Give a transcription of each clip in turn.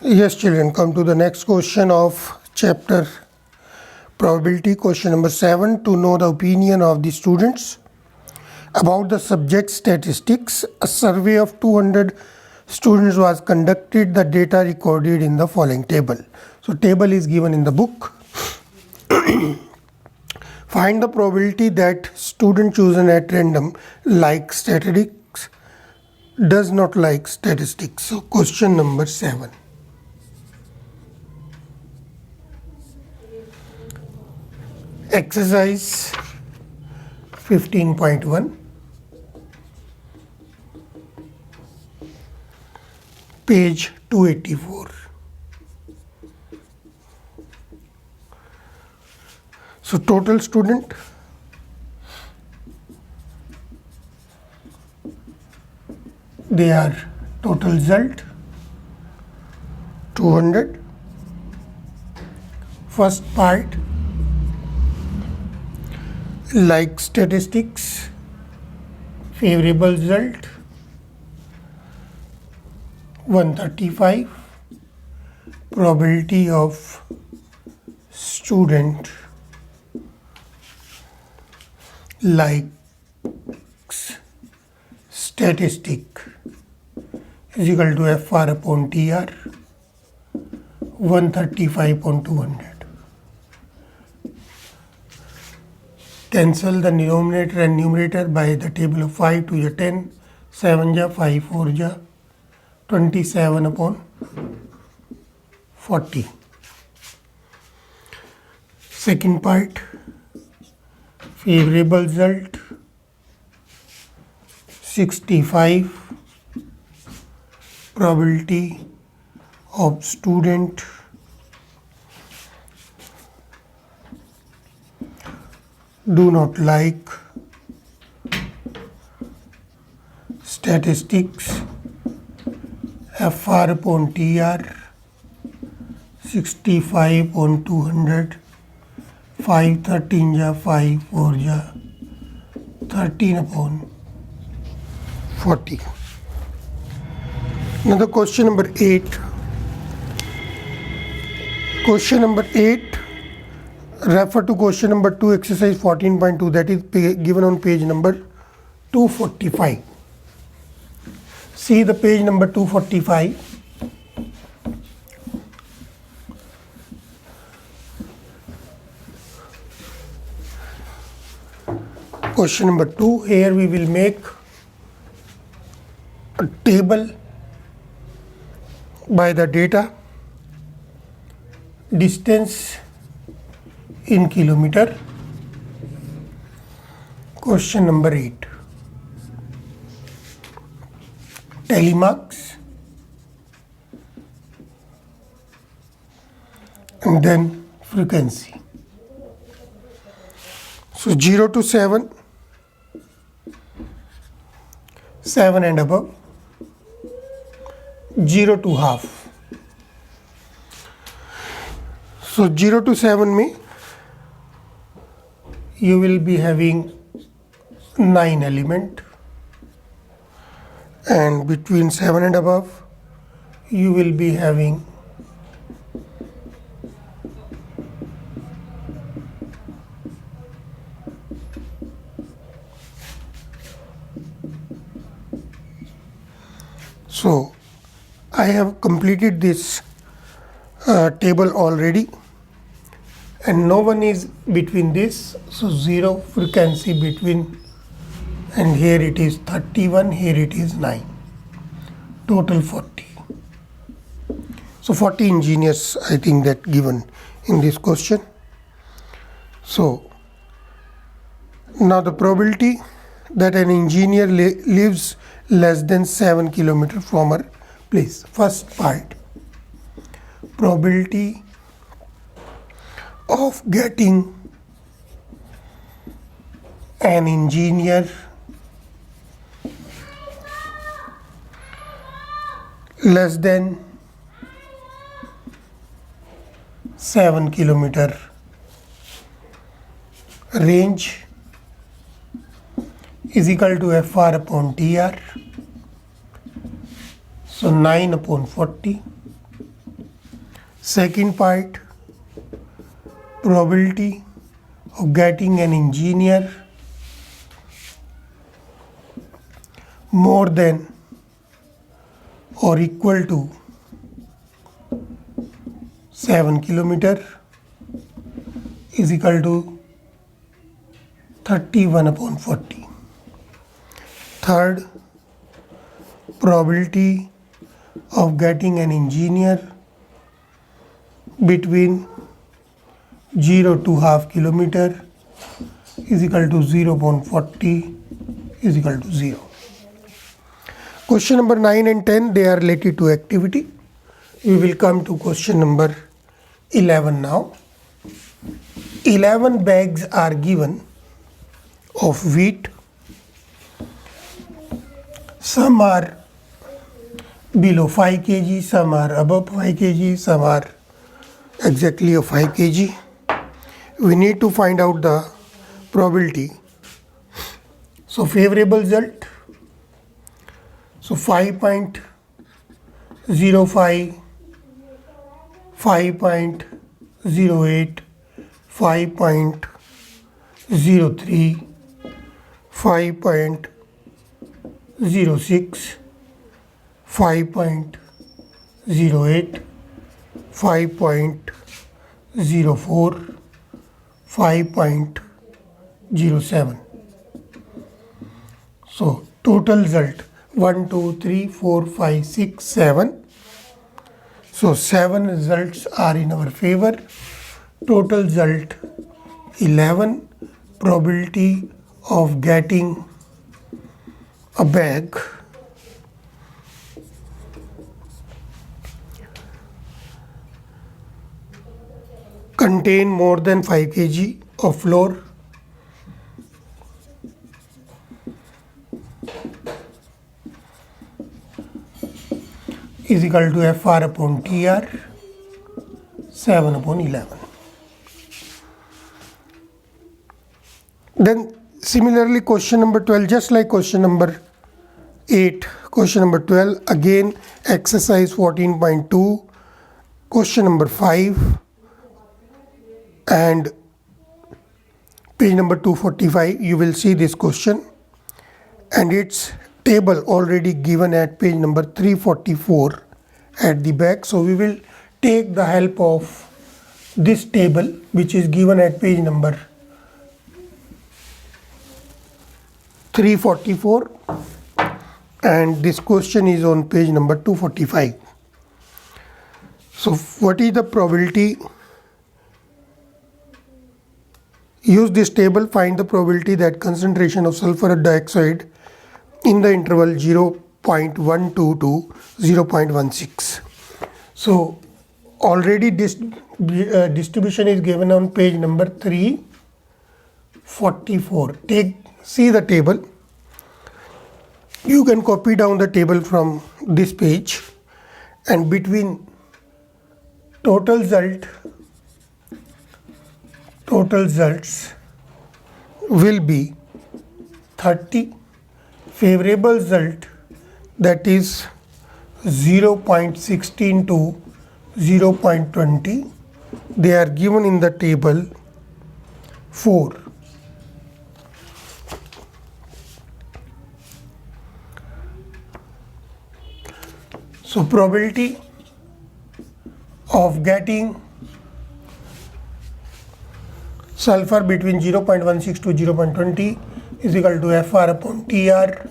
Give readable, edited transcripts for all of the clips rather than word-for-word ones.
Yes, children, come to the next question of chapter probability. Question number 7. To know the opinion of the students about the subject statistics, a survey of 200 students was conducted. The data recorded in the following table. So, table is given in the book. Find the probability that student chosen at random like statistics does not like statistics. So, question number 7. Exercise 15.1, page 284. So total student, they are total result 200. First part, like statistics, favorable result 135, probability of student likes statistic is equal to FR upon TR 135 upon 200. Cancel the denominator and numerator by the table of 5 to the 10, 7 ja, 5 4 ja, 27 upon 40. Second part, favorable result 65, probability of student do not like statistics FR upon TR 65 upon 200, 5 13 ja, 5 4 ja, 13 upon 40. Now the question number 8. Question number 8, refer to question number 2, exercise 14.2, that is given on page number 245. See the page number 245. Question number 2, here we will make a table by the data, distance in kilometer. Question number 8, telemarks, and then frequency. So 0 to 7, 7 and above, 0 to half. So 0 to 7 में you will be having 9 element, and between 7 and above you will be having 'So I have completed this table already, and no one is between this, so 0 frequency between, and here it is 31, here it is 9, total 40. So 40 engineers, I think, that given in this question. So now the probability that an engineer lives less than 7 kilometers from her place. First part, probability of getting an engineer less than 7 kilometer range is equal to FR upon TR. So 9 upon 40. Second part, probability of getting an engineer more than or equal to 7 kilometer is equal to 31 upon 40. Third, probability of getting an engineer between 0 to half kilometer is equal to 0 upon 40 is equal to 0. Question number 9 and 10, they are related to activity. We will come to question number 11 now. 11 bags are given of wheat. Some are below 5 kg, some are above 5 kg, some are exactly of 5 kg. We need to find out the probability. So favorable result. So 5.05, 5.08, 5.03, 5.06, 5.08, 5.04, 5.07. So total result 1, 2, 3, 4, 5, 6, 7. So 7 results are in our favor. Total result 11. Probability of getting a bag contain more than 5 kg of flour is equal to FR upon TR 7 upon 11. Then similarly question number 12, just like question number 8, question number 12, again exercise 14.2, question number 5 and page number 245, you will see this question and its table already given at page number 344 at the back. So we will take the help of this table which is given at page number 344 and this question is on page number 245. So what is the probability? Use this table, find the probability that concentration of sulfur dioxide in the interval 0.12 to 0.16. So already this distribution is given on page number 344. See the table. You can copy down the table from this page and between total results will be 30, favorable result that is 0.16 to 0.20, they are given in the table 4. So probability of getting sulfur between 0.16 to 0.20 is equal to FR upon TR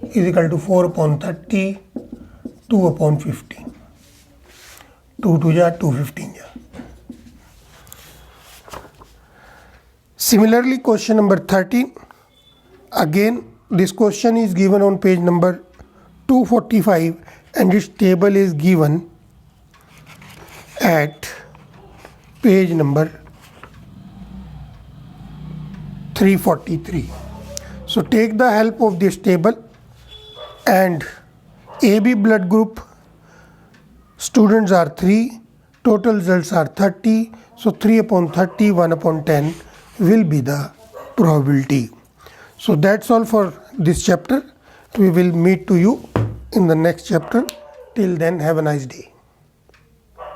is equal to 4 upon 30, 2 upon 15. 2 to 215. Similarly, question number 13. Again, this question is given on page number 245 and its table is given at page number 343. So take the help of this table and AB blood group students are 3, total results are 30. So 3 upon 30, 1 upon 10 will be the probability. So that's all for this chapter. We will meet to you in the next chapter. Till then, have a nice day.